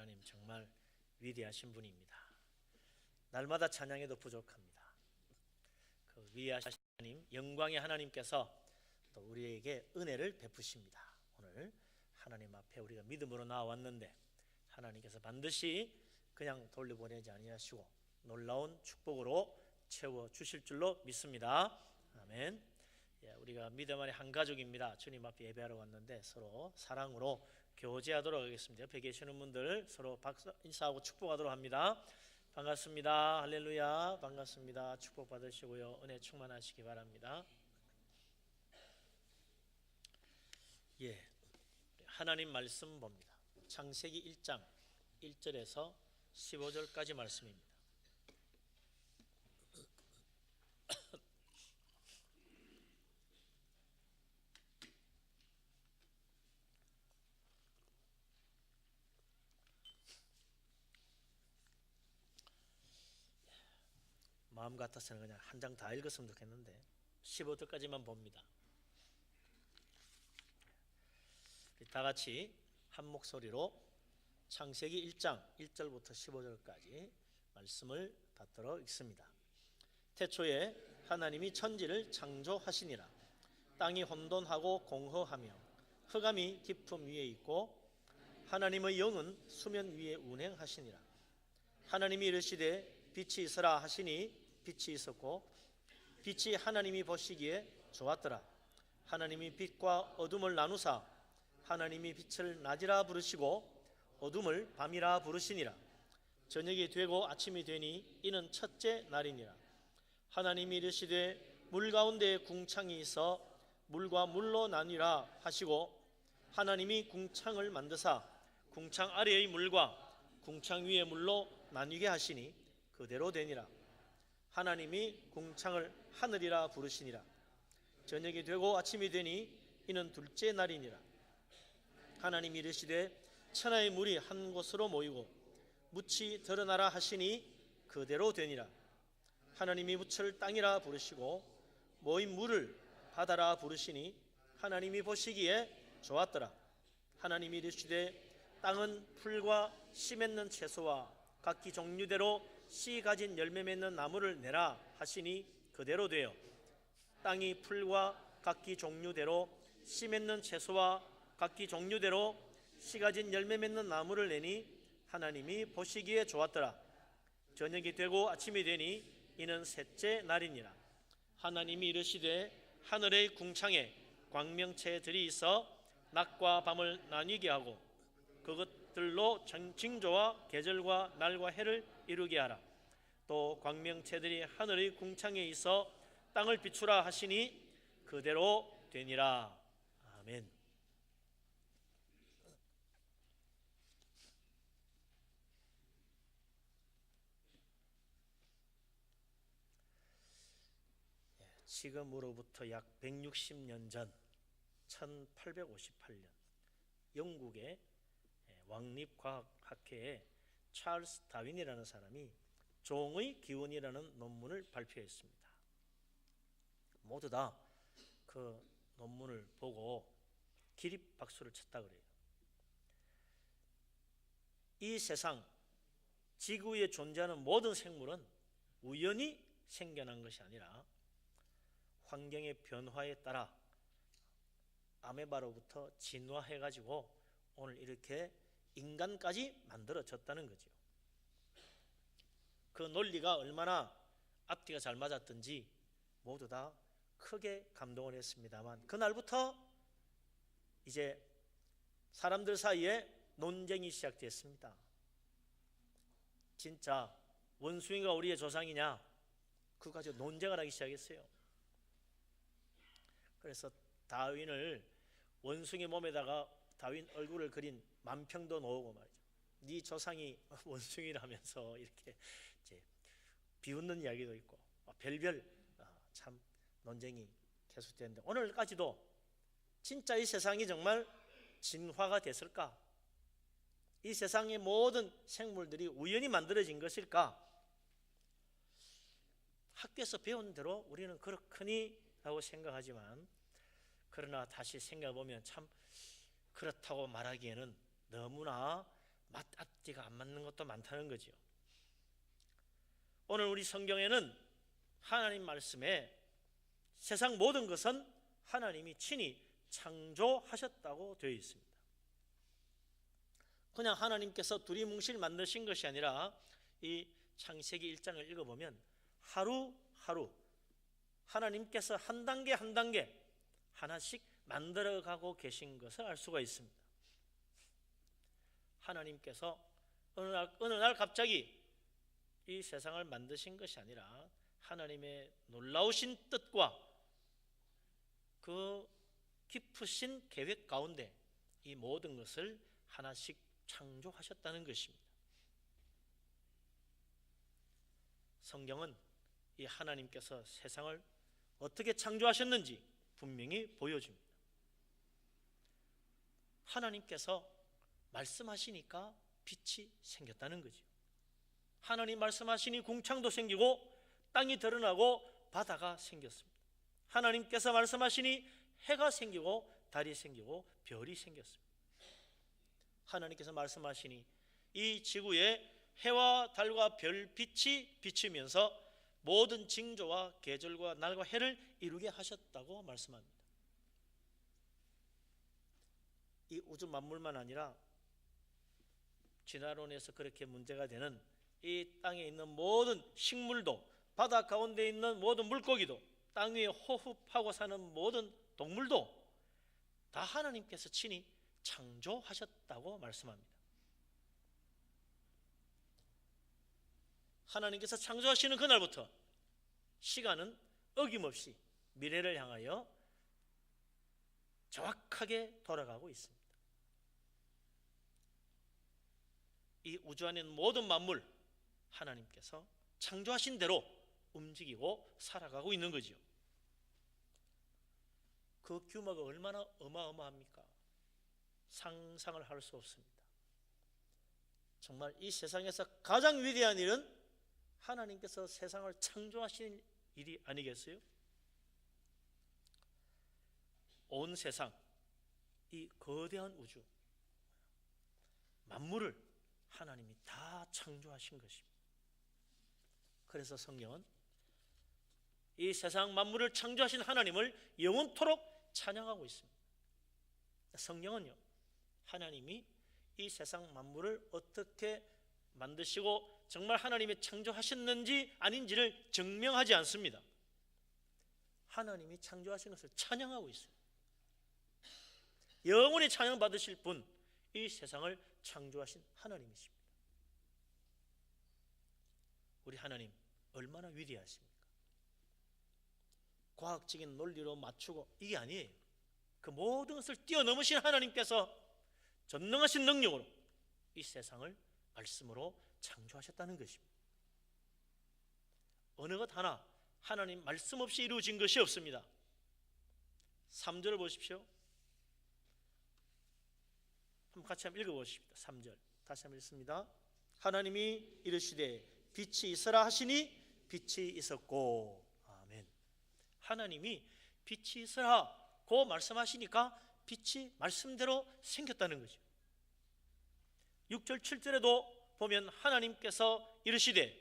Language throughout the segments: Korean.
하나님 정말 위대하신 분입니다. 날마다 찬양해도 부족합니다. 그 위대하신 하나님, 영광의 하나님께서 또 우리에게 은혜를 베푸십니다. 오늘 하나님 앞에 우리가 믿음으로 나왔는데 하나님께서 반드시 그냥 돌려보내지 아니하시고 놀라운 축복으로 채워주실 줄로 믿습니다. 아멘. 우리가 믿음 안에 한 가족입니다. 주님 앞에 예배하러 왔는데 서로 사랑으로 교제하도록 하겠습니다. 옆에 계시는 분들 서로 박수 인사하고 축복하도록 합니다. 반갑습니다. 할렐루야. 반갑습니다. 축복 받으시고요. 은혜 충만하시기 바랍니다. 하나님 말씀 봅니다. 창세기 1장 1절에서 15절까지 말씀입니다. 마음 같아서는 그냥 한 장 다 읽었으면 좋겠는데 15절까지만 봅니다. 다 같이 한 목소리로 창세기 1장 1절부터 15절까지 말씀을 받들어 읽습니다. 태초에 하나님이 천지를 창조하시니라. 땅이 혼돈하고 공허하며 흑암이 깊음 위에 있고 하나님의 영은 수면 위에 운행하시니라. 하나님이 이르시되 빛이 있으라 하시니 빛이 있었고 빛이 하나님이 보시기에 좋았더라. 하나님이 빛과 어둠을 나누사 하나님이 빛을 낮이라 부르시고 어둠을 밤이라 부르시니라. 저녁이 되고 아침이 되니 이는 첫째 날이니라. 하나님이 이르시되 물 가운데 궁창이 있어 물과 물로 나뉘라 하시고 하나님이 궁창을 만드사 궁창 아래의 물과 궁창 위의 물로 나뉘게 하시니 그대로 되니라. 하나님이 궁창을 하늘이라 부르시니라. 저녁이 되고 아침이 되니 이는 둘째 날이니라. 하나님이 이르시되 천하의 물이 한 곳으로 모이고 묻이 드러나라 하시니 그대로 되니라. 하나님이 묻을 땅이라 부르시고 모인 물을 바다라 부르시니 하나님이 보시기에 좋았더라. 하나님이 이르시되 땅은 풀과 씨 맺는 채소와 각기 종류대로 씨 가진 열매 맺는 나무를 내라 하시니 그대로 되어 땅이 풀과 각기 종류대로 씨 맺는 채소와 각기 종류대로 씨 가진 열매 맺는 나무를 내니 하나님이 보시기에 좋았더라. 저녁이 되고 아침이 되니 이는 셋째 날이니라. 하나님이 이르시되 하늘의 궁창에 광명체들이 있어 낮과 밤을 나뉘게 하고 그것들로 징조와 계절과 날과 해를 이루게 하라. 또 광명체들이 하늘의 궁창에 있어 땅을 비추라 하시니 그대로 되니라. 아멘. 지금으로부터 약 160년 전 1858년 영국의 왕립과학학회에 찰스 다윈이라는 사람이 종의 기원이라는 논문을 발표했습니다. 모두 다 그 논문을 보고 기립박수를 쳤다 그래요. 이 세상 지구에 존재하는 모든 생물은 우연히 생겨난 것이 아니라 환경의 변화에 따라 아메바로부터 진화해가지고 오늘 이렇게 인간까지 만들어졌다는 거죠. 그 논리가 얼마나 앞뒤가 잘 맞았던지 모두 다 크게 감동을 했습니다만 그날부터 이제 사람들 사이에 논쟁이 시작됐습니다. 진짜 원숭이가 우리의 조상이냐? 그거 가지고 논쟁을 하기 시작했어요. 그래서 다윈을 원숭이 몸에다가 다윈 얼굴을 그린 만평도 놓고 말이죠. 네 조상이 원숭이라면서 이렇게 이제 비웃는 이야기도 있고 별별 참 논쟁이 계속되는데 오늘까지도 진짜 이 세상이 정말 진화가 됐을까? 이 세상의 모든 생물들이 우연히 만들어진 것일까? 학교에서 배운 대로 우리는 그렇거니라고 생각하지만 그러나 다시 생각해보면 참 그렇다고 말하기에는 너무나 앞뒤가 안 맞는 것도 많다는 거죠. 오늘 우리 성경에는 하나님 말씀에 세상 모든 것은 하나님이 친히 창조하셨다고 되어 있습니다. 그냥 하나님께서 두리뭉실 만드신 것이 아니라 이 창세기 1장을 읽어보면 하루하루 하나님께서 한 단계 한 단계 하나씩 만들어가고 계신 것을 알 수가 있습니다. 하나님께서 어느 날 갑자기 이 세상을 만드신 것이 아니라 하나님의 놀라우신 뜻과 그 깊으신 계획 가운데 이 모든 것을 하나씩 창조하셨다는 것입니다. 성경은 이 하나님께서 세상을 어떻게 창조하셨는지 분명히 보여줍니다. 하나님께서 말씀하시니까 빛이 생겼다는 거죠. 하나님 말씀하시니 궁창도 생기고 땅이 드러나고 바다가 생겼습니다. 하나님께서 말씀하시니 해가 생기고 달이 생기고 별이 생겼습니다. 하나님께서 말씀하시니 이 지구에 해와 달과 별빛이 비치면서 모든 징조와 계절과 날과 해를 이루게 하셨다고 말씀합니다. 이 우주 만물만 아니라 진화론에서 그렇게 문제가 되는 이 땅에 있는 모든 식물도, 바다 가운데 있는 모든 물고기도, 땅 위에 호흡하고 사는 모든 동물도 다 하나님께서 친히 창조하셨다고 말씀합니다. 하나님께서 창조하시는 그날부터 시간은 어김없이 미래를 향하여 정확하게 돌아가고 있습니다. 이 우주 안에 있는 모든 만물 하나님께서 창조하신 대로 움직이고 살아가고 있는 거지요. 그 규모가 얼마나 어마어마합니까? 상상을 할 수 없습니다. 정말 이 세상에서 가장 위대한 일은 하나님께서 세상을 창조하신 일이 아니겠어요? 온 세상, 이 거대한 우주, 만물을 하나님이 다 창조하신 것입니다. 그래서 성경은 이 세상 만물을 창조하신 하나님을 영원토록 찬양하고 있습니다. 성경은요, 하나님이 이 세상 만물을 어떻게 만드시고 정말 하나님이 창조하셨는지 아닌지를 증명하지 않습니다. 하나님이 창조하신 것을 찬양하고 있어요. 영원히 찬양받으실 분, 이 세상을 창조하신 하나님이십니다. 우리 하나님 얼마나 위대하십니까? 과학적인 논리로 맞추고 이게 아니에요. 그 모든 것을 뛰어넘으신 하나님께서 전능하신 능력으로 이 세상을 말씀으로 창조하셨다는 것입니다. 어느 것 하나 하나님 말씀 없이 이루어진 것이 없습니다. 3절을 보십시오. 한번 같이 한번 읽어보십시다. 3절 다시 한번 읽습니다. 하나님이 이르시되 빛이 있으라 하시니 빛이 있었고. 아멘. 하나님이 빛이 있으라고 말씀하시니까 빛이 말씀대로 생겼다는 거죠. 6절 7절에도 보면 하나님께서 이르시되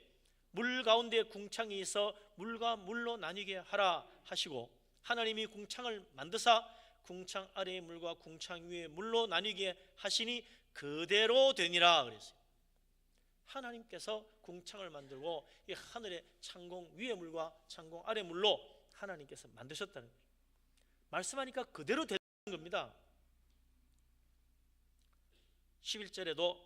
물 가운데 궁창이 있어 물과 물로 나뉘게 하라 하시고, 하나님이 궁창을 만드사 궁창 아래의 물과 궁창 위의 물로 나뉘게 하시니 그대로 되니라 그랬어요. 하나님께서 궁창을 만들고 이 하늘의 창공 위의 물과 창공 아래 물로 하나님께서 만드셨다는 거예요. 말씀하니까 그대로 되는 겁니다. 11절에도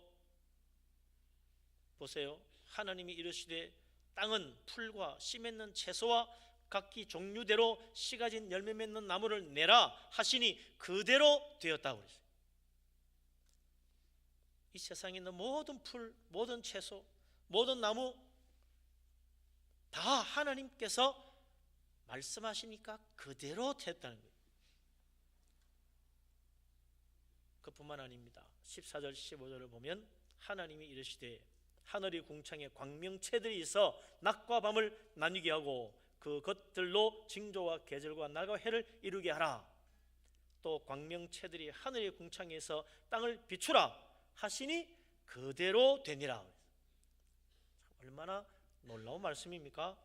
보세요. 하나님이 이르시되 땅은 풀과 씨 맺는 채소와 각기 종류대로 씨 가진 열매 맺는 나무를 내라 하시니 그대로 되었다고 그랬어요. 이 세상에 있는 모든 풀, 모든 채소, 모든 나무 다 하나님께서 말씀하시니까 그대로 됐다는 거예요. 그뿐만 아닙니다. 14절 15절을 보면 하나님이 이르시되 하늘이 궁창에 광명체들이 있어 낮과 밤을 나뉘게 하고 그 것들로 징조와 계절과 날과 해를 이루게 하라. 또 광명체들이 하늘의 궁창에서 땅을 비추라 하시니 그대로 되니라. 얼마나 놀라운 말씀입니까?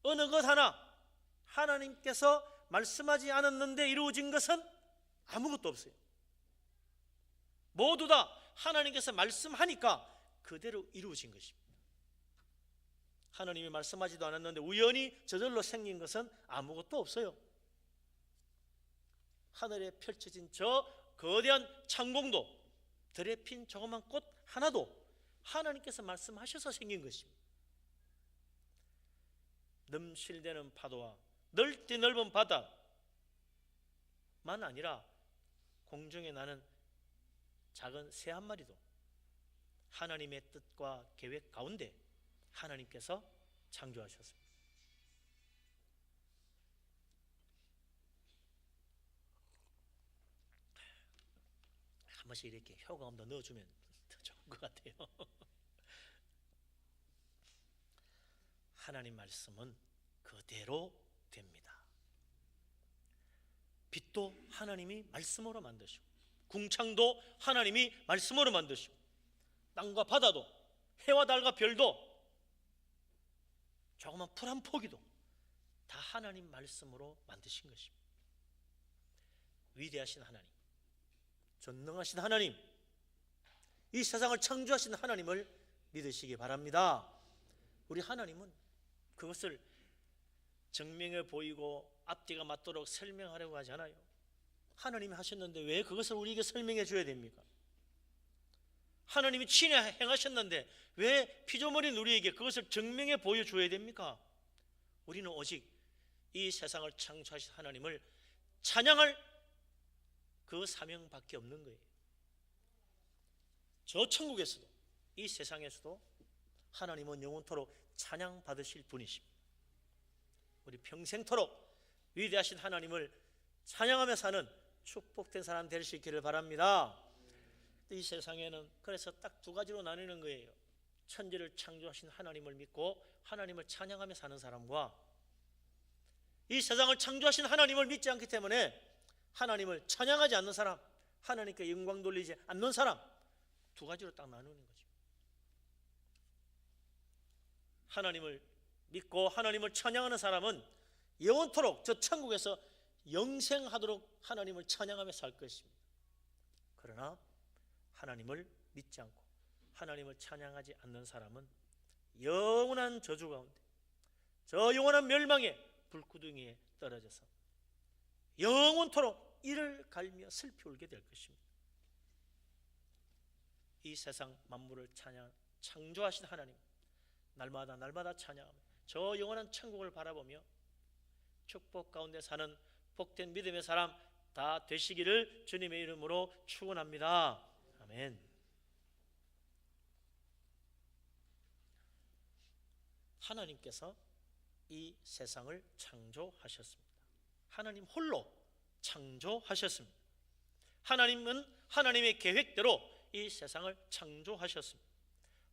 어느 것 하나 하나님께서 말씀하지 않았는데 이루어진 것은 아무것도 없어요. 모두 다 하나님께서 말씀하니까 그대로 이루어진 것입니다. 하나님이 말씀하지도 않았는데 우연히 저절로 생긴 것은 아무것도 없어요. 하늘에 펼쳐진 저 거대한 창공도, 들에 핀 조그만 꽃 하나도 하나님께서 말씀하셔서 생긴 것입니다. 넘실대는 파도와 넓디 넓은 바다만 아니라 공중에 나는 작은 새 한 마리도 하나님의 뜻과 계획 가운데 하나님께서 창조하셨습니다. 한 번씩 이렇게 효과음 더 넣어주면 더 좋은 것 같아요. 하나님 말씀은 그대로 됩니다. 빛도 하나님이 말씀으로 만드시고, 궁창도 하나님이 말씀으로 만드시고, 땅과 바다도, 해와 달과 별도, 조그만 풀 한 포기도 다 하나님 말씀으로 만드신 것입니다. 위대하신 하나님, 전능하신 하나님, 이 세상을 창조하신 하나님을 믿으시기 바랍니다. 우리 하나님은 그것을 증명해 보이고 앞뒤가 맞도록 설명하려고 하지 않아요. 하나님이 하셨는데 왜 그것을 우리에게 설명해 줘야 됩니까? 하나님이 친히 행하셨는데 왜 피조물인 우리에게 그것을 증명해 보여줘야 됩니까? 우리는 오직 이 세상을 창조하신 하나님을 찬양할 그 사명밖에 없는 거예요. 저 천국에서도 이 세상에서도 하나님은 영원토록 찬양받으실 분이십니다. 우리 평생토록 위대하신 하나님을 찬양하며 사는 축복된 사람 될 수 있기를 바랍니다. 이 세상에는 그래서 딱 두 가지로 나뉘는 거예요. 천지를 창조하신 하나님을 믿고 하나님을 찬양하며 사는 사람과 이 세상을 창조하신 하나님을 믿지 않기 때문에 하나님을 찬양하지 않는 사람, 하나님께 영광 돌리지 않는 사람, 두 가지로 딱 나누는 거죠. 하나님을 믿고 하나님을 찬양하는 사람은 영원토록 저 천국에서 영생하도록 하나님을 찬양하며 살 것입니다. 그러나 하나님을 믿지 않고 하나님을 찬양하지 않는 사람은 영원한 저주 가운데, 저 영원한 멸망의 불구덩이에 떨어져서 영원토록 이를 갈며 슬피 울게 될 것입니다. 이 세상 만물을 창조하신 하나님, 날마다 찬양하며 저 영원한 천국을 바라보며 축복 가운데 사는 복된 믿음의 사람 다 되시기를 주님의 이름으로 축원합니다. 아멘. 하나님께서 이 세상을 창조하셨습니다. 하나님 홀로 창조하셨습니다. 하나님은 하나님의 계획대로 이 세상을 창조하셨습니다.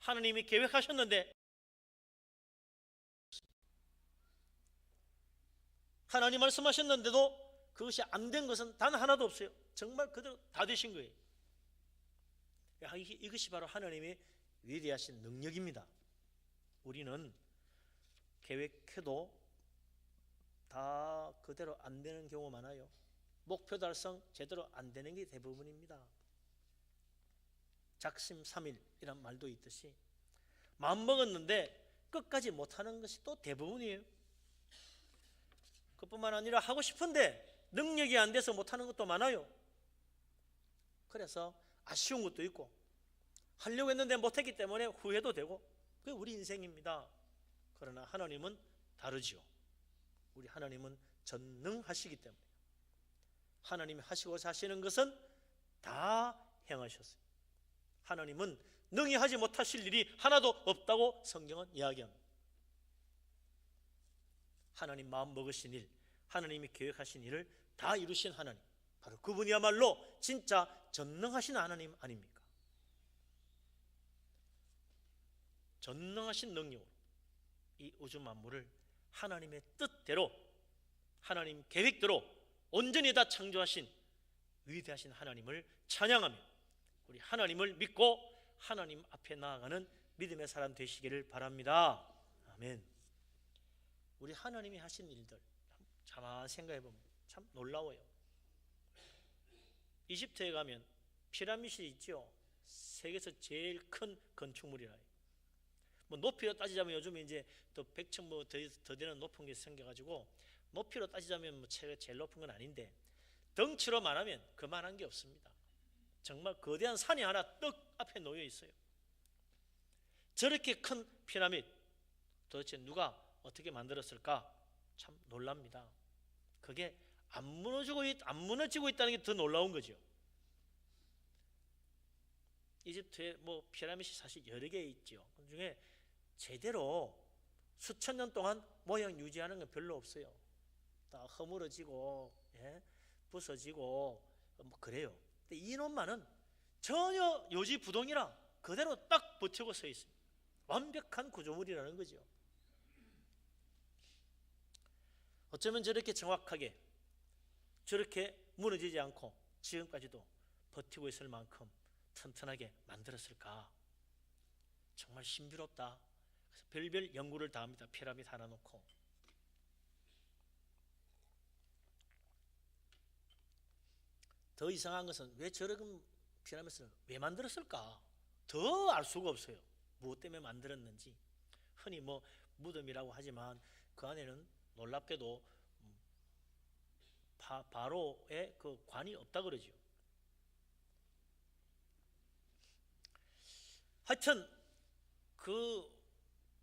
하나님이 계획하셨는데 하나님 말씀하셨는데도 그것이 안 된 것은 단 하나도 없어요. 정말 그대로 다 되신 거예요. 이것이 바로 하나님의 위대하신 능력입니다. 우리는 계획해도 다 그대로 안 되는 경우 많아요. 목표 달성 제대로 안 되는 게 대부분입니다. 작심삼일이란 말도 있듯이 마음먹었는데 끝까지 못하는 것이 또 대부분이에요. 그뿐만 아니라 하고 싶은데 능력이 안 돼서 못하는 것도 많아요. 그래서 아쉬운 것도 있고 하려고 했는데 못했기 때문에 후회도 되고 그게 우리 인생입니다. 그러나 하나님은 다르지요. 우리 하나님은 전능하시기 때문에 하나님이 하시고자 하시는 것은 다 행하셨어요. 하나님은 능히 하지 못하실 일이 하나도 없다고 성경은 이야기합니다. 하나님 마음 먹으신 일, 하나님이 계획하신 일을 다 이루신 하나님, 바로 그분이야말로 진짜 전능하신 하나님 아닙니까? 전능하신 능력으로 이 우주 만물을 하나님의 뜻대로, 하나님 계획대로 온전히 다 창조하신 위대하신 하나님을 찬양하며 우리 하나님을 믿고 하나님 앞에 나아가는 믿음의 사람 되시기를 바랍니다. 아멘. 우리 하나님이 하신 일들 가만히 생각해 보면 참 놀라워요. 이집트에 가면 피라미드 있죠. 세계에서 제일 큰 건축물이라. 뭐 높이로 따지자면 요즘에 이제 또 100층 뭐 더 되는 높은 게 생겨가지고 높이로 따지자면 뭐 제일 높은 건 아닌데 덩치로 말하면 그만한 게 없습니다. 정말 거대한 산이 하나 떡 앞에 놓여 있어요. 저렇게 큰 피라미드 도대체 누가 어떻게 만들었을까? 참 놀랍니다. 그게 안 무너지고 있다는 게 더 놀라운 거죠. 이집트에 뭐 피라미드 사실 여러 개 있죠. 그 중에 제대로 수천 년 동안 모양 유지하는 건 별로 없어요. 다 허물어지고 부서지고 뭐 그래요. 근데 이놈만은 전혀 요지부동이라 그대로 딱 버티고 서 있습니다. 완벽한 구조물이라는 거죠. 어쩌면 저렇게 정확하게 저렇게 무너지지 않고 지금까지도 버티고 있을 만큼 튼튼하게 만들었을까? 정말 신비롭다. 그래서 별별 연구를 다 합니다. 피라미드 하나 놓고. 더 이상한 것은 왜 저런 피라미드를 왜 만들었을까? 더 알 수가 없어요. 무엇 때문에 만들었는지. 흔히 뭐 무덤이라고 하지만 그 안에는 놀랍게도 바로의 그 관이 없다 그러죠. 하여튼 그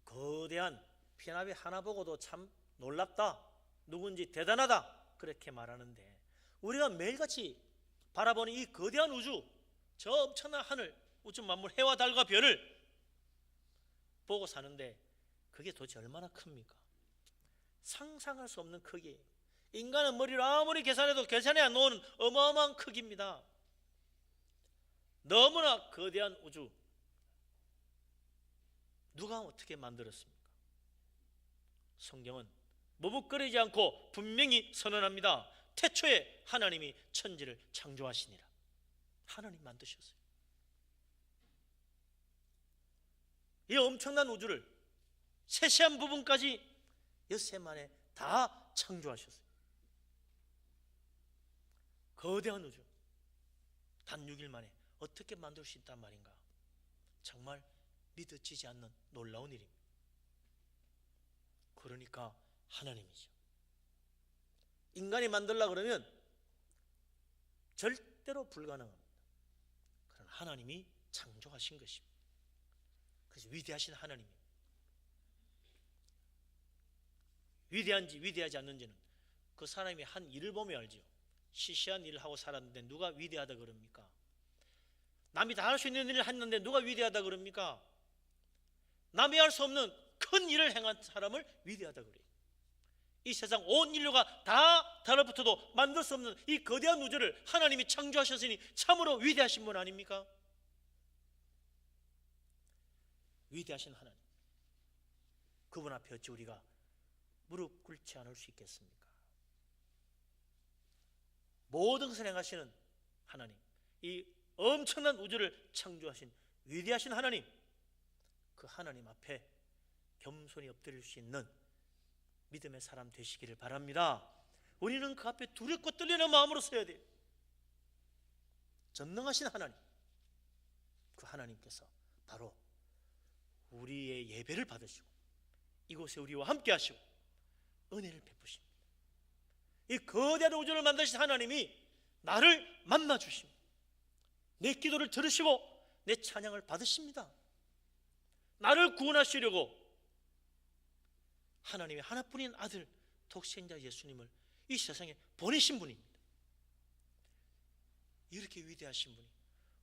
거대한 피라미드 하나 보고도 참 놀랍다, 누군지 대단하다 그렇게 말하는데 우리가 매일같이 바라보는 이 거대한 우주, 저 엄청난 하늘, 우주 만물, 해와 달과 별을 보고 사는데 그게 도대체 얼마나 큽니까? 상상할 수 없는 크기. 인간은 머리로 아무리 계산해도 계산이 안 나오는 어마어마한 크기입니다. 너무나 거대한 우주, 누가 어떻게 만들었습니까? 성경은 머뭇거리지 않고 분명히 선언합니다. 태초에 하나님이 천지를 창조하시니라. 하나님 만드셨어요. 이 엄청난 우주를 세세한 부분까지 엿새 만에 다 창조하셨어요. 거대한 우주 단 6일 만에 어떻게 만들 수 있단 말인가? 정말 믿어지지 않는 놀라운 일입니다. 그러니까 하나님이죠. 인간이 만들려고 그러면 절대로 불가능합니다. 그러나 하나님이 창조하신 것입니다. 그래서 위대하신 하나님입니다. 위대한지 위대하지 않는지는 그 사람이 한 일을 보면 알죠. 시시한 일을 하고 살았는데 누가 위대하다 그럽니까? 남이 다 할 수 있는 일을 했는데 누가 위대하다 그럽니까? 남이 할 수 없는 큰 일을 행한 사람을 위대하다 그래요. 이 세상 온 인류가 다 달라붙어도 만들 수 없는 이 거대한 우주를 하나님이 창조하셨으니 참으로 위대하신 분 아닙니까? 위대하신 하나님, 그분 앞에 어찌 우리가 무릎 꿇지 않을 수 있겠습니까? 모든 것을 행하시는 하나님, 이 엄청난 우주를 창조하신 위대하신 하나님, 그 하나님 앞에 겸손히 엎드릴 수 있는 믿음의 사람 되시기를 바랍니다. 우리는 그 앞에 두렵고 떨리는 마음으로 서야 돼요. 전능하신 하나님, 그 하나님께서 바로 우리의 예배를 받으시고 이곳에 우리와 함께 하시고 은혜를 베푸십니다. 이 거대한 우주를 만드신 하나님이 나를 만나 주십니다. 내 기도를 들으시고 내 찬양을 받으십니다. 나를 구원하시려고 하나님의 하나뿐인 아들 독생자 예수님을 이 세상에 보내신 분입니다. 이렇게 위대하신 분이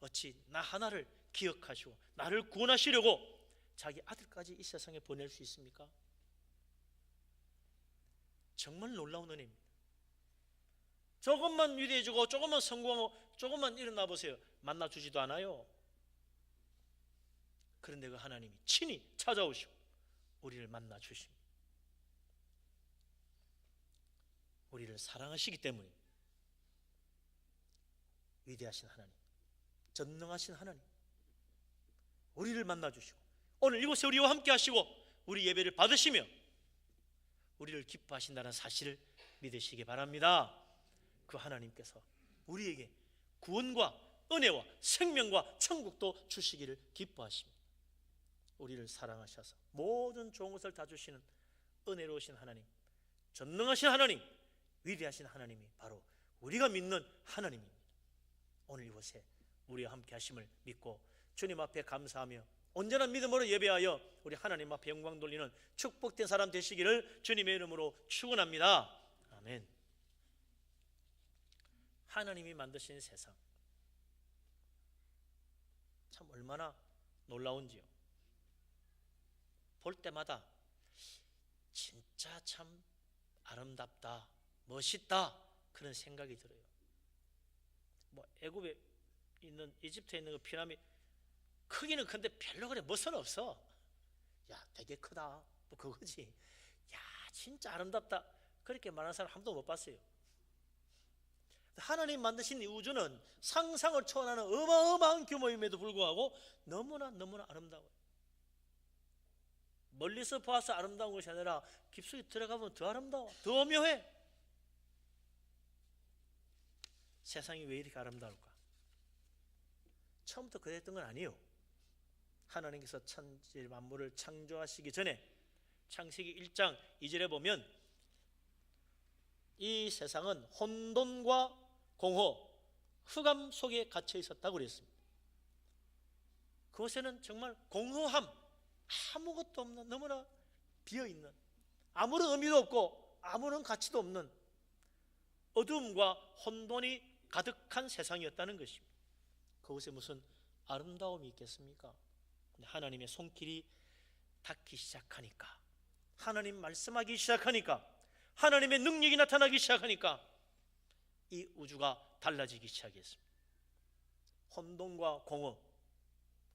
어찌 나 하나를 기억하시고 나를 구원하시려고 자기 아들까지 이 세상에 보낼 수 있습니까? 정말 놀라운 은혜입니다. 조금만 위대해지고 조금만 성공하고 조금만 일어나 보세요. 만나주지도 않아요. 그런데 그 하나님이 친히 찾아오시고 우리를 만나주십니다. 우리를 사랑하시기 때문에 위대하신 하나님, 전능하신 하나님, 우리를 만나주시고 오늘 이곳에 우리와 함께 하시고 우리 예배를 받으시며 우리를 기뻐하신다는 사실을 믿으시기 바랍니다. 그 하나님께서 우리에게 구원과 은혜와 생명과 천국도 주시기를 기뻐하십니다. 우리를 사랑하셔서 모든 좋은 것을 다 주시는 은혜로우신 하나님, 전능하신 하나님, 위대하신 하나님이 바로 우리가 믿는 하나님입니다. 오늘 이곳에 우리와 함께 하심을 믿고 주님 앞에 감사하며 온전한 믿음으로 예배하여 우리 하나님 앞에 영광 돌리는 축복된 사람 되시기를 주님의 이름으로 축원합니다. 아멘. 하나님이 만드신 세상 참 얼마나 놀라운지요. 볼 때마다 진짜 참 아름답다, 멋있다 그런 생각이 들어요. 뭐 애굽에 있는 이집트에 있는 그 피라미드 크기는 큰데 별로 그래 멋은 없어. 야 되게 크다 뭐 그거지. 야 진짜 아름답다 그렇게 말하는 사람 한 번도 못 봤어요. 하나님 만드신 이 우주는 상상을 초월하는 어마어마한 규모임에도 불구하고 너무나 아름다워요. 멀리서 봐서 아름다운 것이 아니라 깊숙이 들어가면 더 아름다워, 더 오묘해. 세상이 왜 이렇게 아름다울까? 처음부터 그랬던 건 아니에요. 하나님께서 천지 만물을 창조하시기 전에 창세기 1장 2절에 보면 이 세상은 혼돈과 공허, 흑암 속에 갇혀 있었다고 그랬습니다. 그곳에는 정말 공허함, 아무것도 없는, 너무나 비어있는, 아무런 의미도 없고 아무런 가치도 없는 어둠과 혼돈이 가득한 세상이었다는 것입니다. 그곳에 무슨 아름다움이 있겠습니까? 하나님의 손길이 닿기 시작하니까, 하나님 말씀하기 시작하니까, 하나님의 능력이 나타나기 시작하니까 이 우주가 달라지기 시작했습니다. 혼돈과 공허,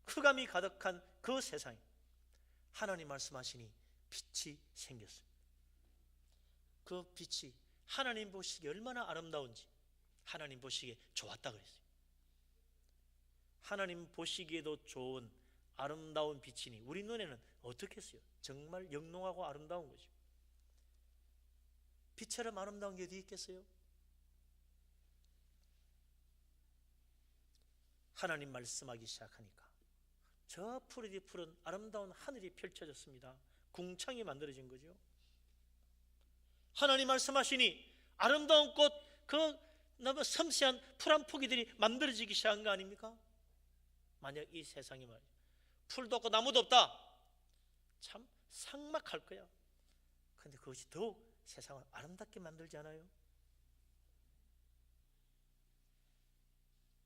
흑암이 가득한 그 세상에 하나님 말씀하시니 빛이 생겼습니다. 그 빛이 하나님 보시기에 얼마나 아름다운지 하나님 보시기에 좋았다 그랬어요. 하나님 보시기에도 좋은 아름다운 빛이니 우리 눈에는 어떻겠어요? 정말 영롱하고 아름다운 거죠. 빛처럼 아름다운 게 어디 있겠어요? 하나님 말씀하기 시작하니까 저 푸르디 푸른 아름다운 하늘이 펼쳐졌습니다. 궁창이 만들어진 거죠. 하나님 말씀하시니 아름다운 꽃, 그 너무 섬세한 푸른 포기들이 만들어지기 시작한 거 아닙니까? 만약 이 세상이 말이야 풀도 없고 나무도 없다, 참 삭막할 거야. 그런데 그것이 더욱 세상을 아름답게 만들지 않아요?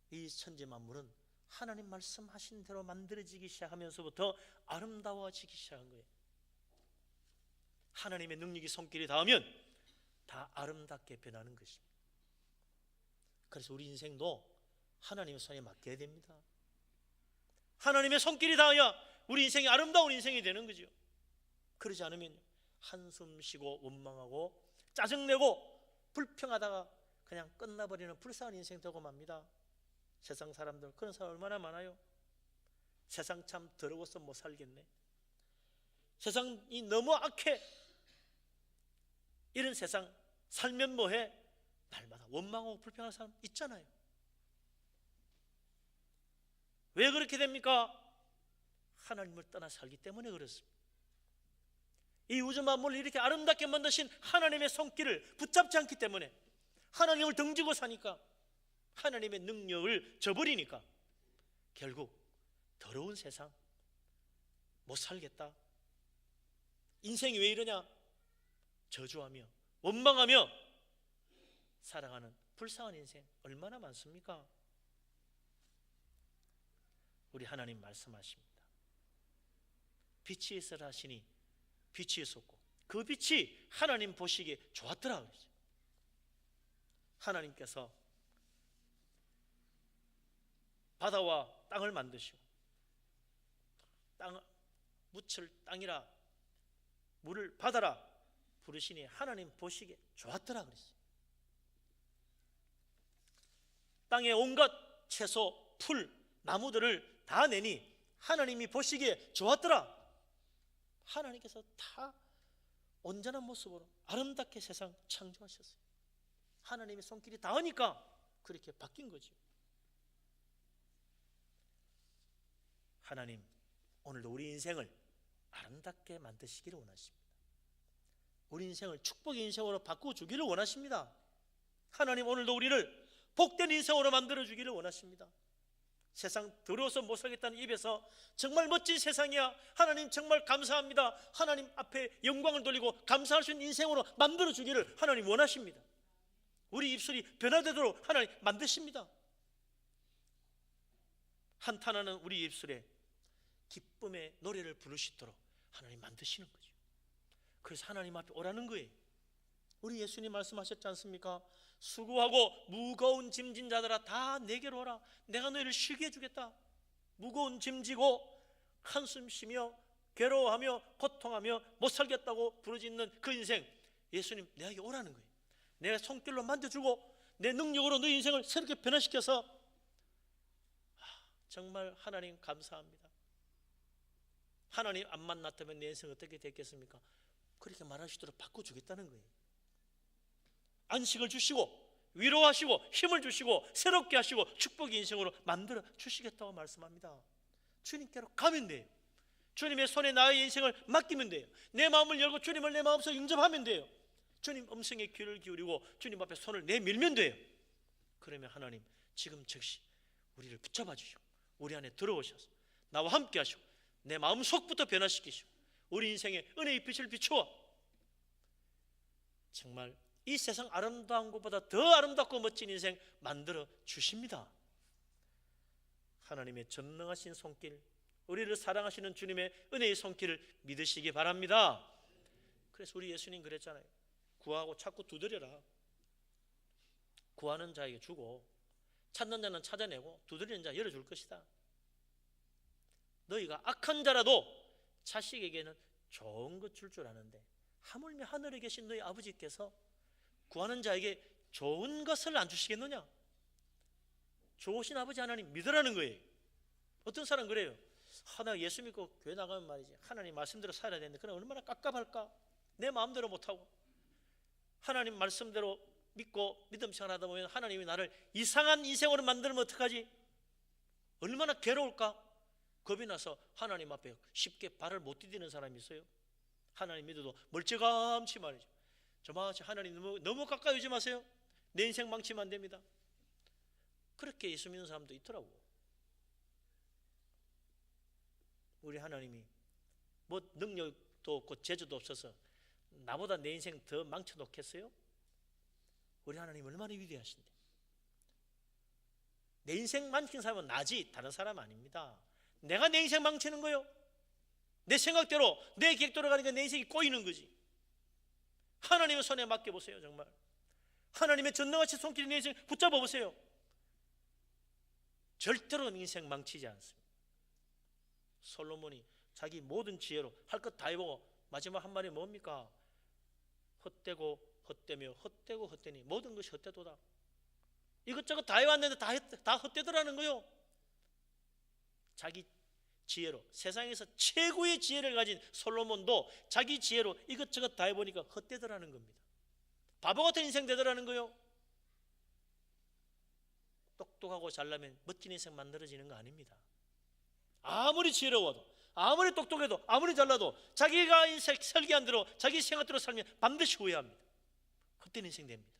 이 천지 만물은 하나님 말씀하신 대로 만들어지기 시작하면서부터 아름다워지기 시작한 거예요. 하나님의 능력이 손길이 닿으면 다 아름답게 변하는 것입니다. 그래서 우리 인생도 하나님의 손에 맡겨야 됩니다. 하나님의 손길이 닿아야 우리 인생이 아름다운 인생이 되는 거죠. 그러지 않으면 한숨 쉬고 원망하고 짜증내고 불평하다가 그냥 끝나버리는 불쌍한 인생 되고 맙니다. 세상 사람들 그런 사람 얼마나 많아요. 세상 참 더러워서 못 살겠네, 세상이 너무 악해, 이런 세상 살면 뭐해? 날마다 원망하고 불평하는 사람 있잖아요. 왜 그렇게 됩니까? 하나님을 떠나 살기 때문에 그렇습니다. 이 우주 만물을 이렇게 아름답게 만드신 하나님의 손길을 붙잡지 않기 때문에, 하나님을 등지고 사니까, 하나님의 능력을 저버리니까 결국 더러운 세상 못 살겠다, 인생이 왜 이러냐 저주하며 원망하며 살아가는 불쌍한 인생 얼마나 많습니까? 우리 하나님 말씀하십니다. 빛이 있으라 하시니 빛이 있었고 그 빛이 하나님 보시기에 좋았더라 그랬어요. 하나님께서 바다와 땅을 만드시고 땅 묻힐 땅이라 물을 바다라 부르시니 하나님 보시기에 좋았더라 그랬어요. 땅의 온갖 채소, 풀, 나무들을 다 내니 하나님이 보시기에 좋았더라. 하나님께서 다 온전한 모습으로 아름답게 세상 창조하셨어요. 하나님의 손길이 닿으니까 그렇게 바뀐 거죠. 하나님 오늘도 우리 인생을 아름답게 만드시기를 원하십니다. 우리 인생을 축복의 인생으로 바꿔주기를 원하십니다. 하나님 오늘도 우리를 복된 인생으로 만들어주기를 원하십니다. 세상 더러워서 못 살겠다는 입에서 정말 멋진 세상이야, 하나님 정말 감사합니다, 하나님 앞에 영광을 돌리고 감사할 수 있는 인생으로 만들어주기를 하나님 원하십니다. 우리 입술이 변화되도록 하나님 만드십니다. 한탄하는 우리 입술에 기쁨의 노래를 부르시도록 하나님 만드시는 거죠. 그래서 하나님 앞에 오라는 거예요. 우리 예수님 말씀하셨지 않습니까? 수고하고 무거운 짐진 자들아 다 내게로 오라. 내가 너희를 쉬게 해주겠다. 무거운 짐지고 한숨 쉬며 괴로워하며 고통하며 못 살겠다고 부르짖는 그 인생, 예수님 내게 오라는 거예요. 내가 손길로 만져주고 내 능력으로 너희 인생을 새롭게 변화시켜서 정말 하나님 감사합니다. 하나님 안 만났다면 내 인생 어떻게 됐겠습니까? 그렇게 말하시도록 바꿔주겠다는 거예요. 안식을 주시고 위로하시고 힘을 주시고 새롭게 하시고 축복의 인생으로 만들어 주시겠다고 말씀합니다. 주님께로 가면 돼요. 주님의 손에 나의 인생을 맡기면 돼요. 내 마음을 열고 주님을 내 마음속에 영접하면 돼요. 주님 음성에 귀를 기울이고 주님 앞에 손을 내밀면 돼요. 그러면 하나님 지금 즉시 우리를 붙잡아 주시고 우리 안에 들어오셔서 나와 함께 하시고 내 마음 속부터 변화시키시고 우리 인생에 은혜의 빛을 비추어 정말 이 세상 아름다운 것보다 더 아름답고 멋진 인생 만들어 주십니다. 하나님의 전능하신 손길, 우리를 사랑하시는 주님의 은혜의 손길을 믿으시기 바랍니다. 그래서 우리 예수님 그랬잖아요. 구하고 찾고 두드려라. 구하는 자에게 주고 찾는 자는 찾아내고 두드리는 자 열어줄 것이다. 너희가 악한 자라도 자식에게는 좋은 것 줄 줄 아는데 하물며 하늘에 계신 너희 아버지께서 구하는 자에게 좋은 것을 안 주시겠느냐? 좋으신 아버지 하나님 믿으라는 거예요. 어떤 사람 그래요. 나 예수 믿고 교회 나가면 말이지 하나님 말씀대로 살아야 되는데 그럼 얼마나 깝깝할까? 내 마음대로 못하고 하나님 말씀대로 믿고 믿음 생활하다 보면 하나님이 나를 이상한 인생으로 만들면 어떡하지? 얼마나 괴로울까? 겁이 나서 하나님 앞에 쉽게 발을 못 디디는 사람이 있어요. 하나님 믿어도 멀찌감치 말이죠. 저마치 하나님 너무 가까이 오지 마세요. 내 인생 망치면 안 됩니다. 그렇게 예수 믿는 사람도 있더라고. 우리 하나님이 뭐 능력도 없고 재주도 없어서 나보다 내 인생 더 망쳐놓겠어요? 우리 하나님 얼마나 위대하신데. 내 인생 망친 사람은 나지 다른 사람 아닙니다. 내가 내 인생 망치는 거요. 내 생각대로 내 계획대로 가니까 내 인생이 꼬이는 거지. 하나님의 손에 맡겨보세요. 정말 하나님의 전능하신 손길이 내 인생 붙잡아 보세요. 절대로 인생 망치지 않습니다. 솔로몬이 자기 모든 지혜로 할 것 다 해보고 마지막 한 말이 뭡니까? 헛되고 헛되며 헛되고 헛되니 모든 것이 헛되도다. 이것저것 다 해왔는데 다 헛되더라는 거요. 자기 지혜로 세상에서 최고의 지혜를 가진 솔로몬도 자기 지혜로 이것저것 다 해보니까 헛되더라는 겁니다. 바보 같은 인생 되더라는 거요. 똑똑하고 잘나면 멋진 인생 만들어지는 거 아닙니다. 아무리 지혜로워도 아무리 똑똑해도 아무리 잘나도 자기가 인생 설계한 대로 자기 생각대로 살면 반드시 후회합니다. 헛된 인생 됩니다.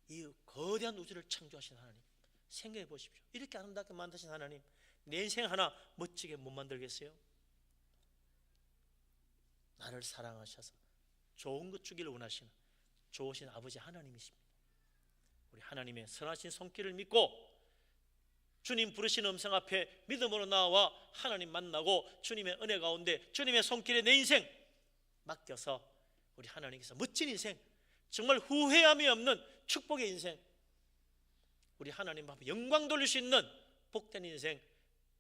이 거대한 우주를 창조하신 하나님 생각해 보십시오. 이렇게 아름답게 만드신 하나님 내 인생 하나 멋지게 못 만들겠어요? 나를 사랑하셔서 좋은 것 주기를 원하시는 좋으신 아버지 하나님이십니다. 우리 하나님의 선하신 손길을 믿고 주님 부르시는 음성 앞에 믿음으로 나와 하나님 만나고 주님의 은혜 가운데 주님의 손길에 내 인생 맡겨서 우리 하나님께서 멋진 인생, 정말 후회함이 없는 축복의 인생, 우리 하나님 앞에 영광 돌릴 수 있는 복된 인생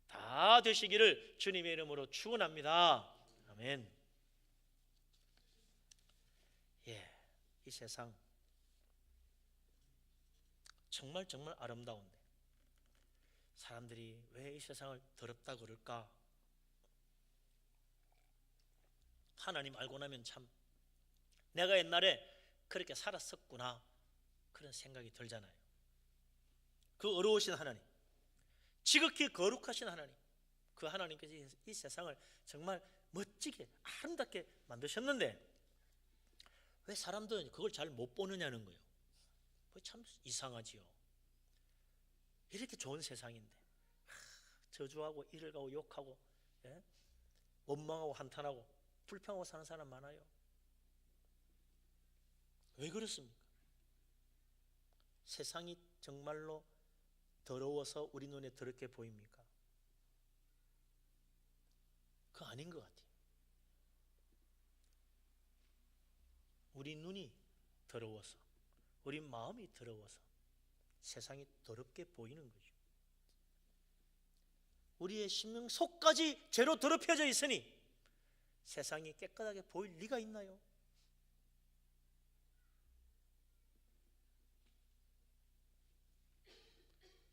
다 되시기를 주님의 이름으로 축원합니다. 아멘. 이 세상 정말 아름다운데 사람들이 왜 이 세상을 더럽다 그럴까? 하나님 알고 나면 참 내가 옛날에 그렇게 살았었구나 그런 생각이 들잖아요. 그 어려우신 하나님, 지극히 거룩하신 하나님, 그 하나님께서 이 세상을 정말 멋지게 아름답게 만드셨는데 왜 사람들은 그걸 잘 못 보느냐는 거예요. 참 이상하지요. 이렇게 좋은 세상인데 저주하고 이를 가고 욕하고, 예? 원망하고 한탄하고 불평하고 사는 사람 많아요. 왜 그렇습니까? 세상이 정말로 더러워서 우리 눈에 더럽게 보입니까? 그거 아닌 것 같아요. 우리 눈이 더러워서, 우리 마음이 더러워서 세상이 더럽게 보이는 거죠. 우리의 심령 속까지 죄로 더럽혀져 있으니 세상이 깨끗하게 보일 리가 있나요?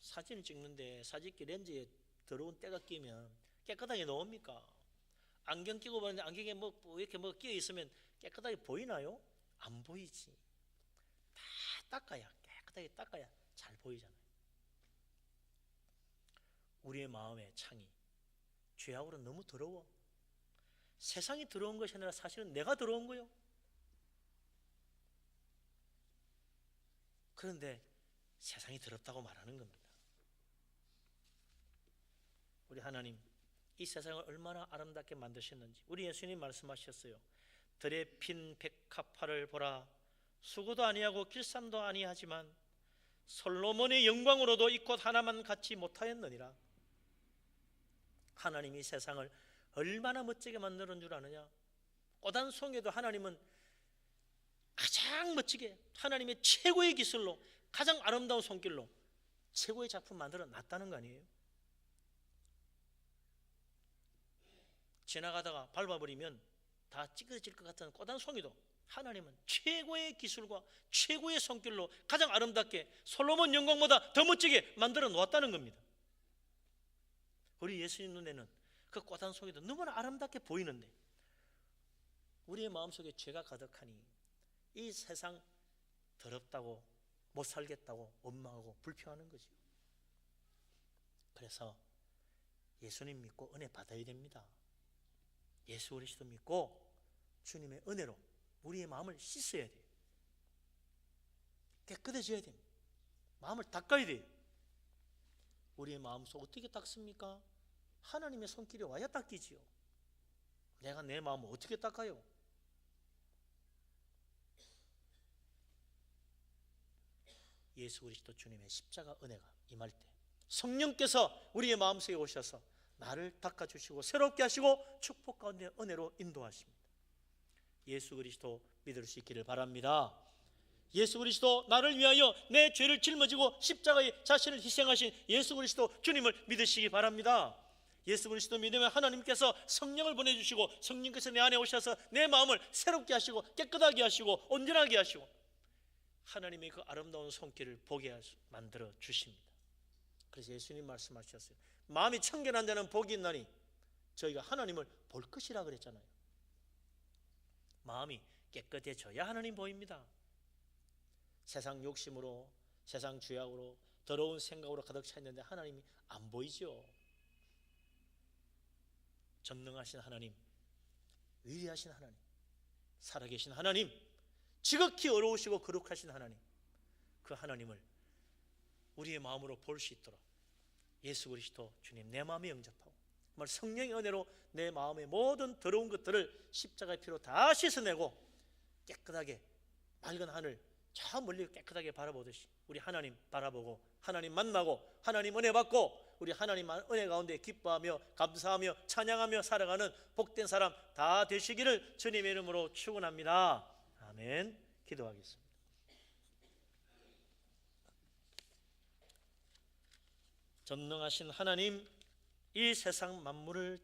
사진을 찍는데 사진기 렌즈에 더러운 때가 끼면 깨끗하게 나옵니까? 안경 끼고 보는데 안경에 이렇게 끼어 있으면 깨끗하게 보이나요? 안 보이지. 다 닦아야, 깨끗하게 닦아야 잘 보이잖아요. 우리의 마음의 창이 죄악으로 너무 더러워. 세상이 더러운 것이 아니라 사실은 내가 더러운 거예요. 그런데 세상이 더럽다고 말하는 겁니다. 우리 하나님 이 세상을 얼마나 아름답게 만드셨는지 우리 예수님 말씀하셨어요. 들에 핀 백합화를 보라. 수고도 아니하고 길쌈도 아니하지만 솔로몬의 영광으로도 이 꽃 하나만 갖지 못하였느니라. 하나님이 세상을 얼마나 멋지게 만드는 줄 아느냐? 꽃 한 송이도 하나님은 가장 멋지게 하나님의 최고의 기술로 가장 아름다운 손길로 최고의 작품 만들어 놨다는 거 아니에요? 지나가다가 밟아버리면 다 찌그러질 것 같은 꽃 한 송이도 하나님은 최고의 기술과 최고의 손길로 가장 아름답게 솔로몬 영광보다 더 멋지게 만들어 놓았다는 겁니다. 우리 예수님 눈에는 그 꽃 한 송이도 너무나 아름답게 보이는데 우리의 마음속에 죄가 가득하니 이 세상 더럽다고 못 살겠다고 원망하고 불평하는 거죠. 그래서 예수님 믿고 은혜 받아야 됩니다. 예수 그리스도 믿고 주님의 은혜로 우리의 마음을 씻어야 돼요. 깨끗해져야 됩니다. 마음을 닦아야 돼요. 우리의 마음속 어떻게 닦습니까? 하나님의 손길이 와야 닦이지요. 내가 내 마음을 어떻게 닦아요? 예수 그리스도 주님의 십자가 은혜가 임할 때 성령께서 우리의 마음속에 오셔서 나를 닦아주시고 새롭게 하시고 축복 가운데 은혜로 인도하십니다. 예수 그리스도 믿을 수 있기를 바랍니다. 예수 그리스도 나를 위하여 내 죄를 짊어지고 십자가에 자신을 희생하신 예수 그리스도 주님을 믿으시기 바랍니다. 예수 그리스도 믿으면 하나님께서 성령을 보내주시고 성령께서 내 안에 오셔서 내 마음을 새롭게 하시고 깨끗하게 하시고 온전하게 하시고 하나님의 그 아름다운 손길을 보게 만들어 주십니다. 그래서 예수님 말씀하셨어요. 마음이 청결한 자는 복이 있나니 저희가 하나님을 볼 것이라 그랬잖아요. 마음이 깨끗해져야 하나님 보입니다. 세상 욕심으로 세상 죄악으로 더러운 생각으로 가득 차 있는데 하나님이 안 보이죠. 전능하신 하나님, 위대하신 하나님, 살아계신 하나님, 지극히 어려우시고 거룩하신 하나님, 그 하나님을 우리의 마음으로 볼 수 있도록 예수 그리스도 주님 내 마음에 영접하고 정말 성령의 은혜로 내 마음의 모든 더러운 것들을 십자가의 피로 다 씻어내고 깨끗하게 맑은 하늘 저 멀리 깨끗하게 바라보듯이 우리 하나님 바라보고 하나님 만나고 하나님 은혜 받고 우리 하나님 은혜 가운데 기뻐하며 감사하며 찬양하며 살아가는 복된 사람 다 되시기를 주님의 이름으로 축원합니다. 아멘. 기도하겠습니다. 전능하신 하나님, 이 세상 만물을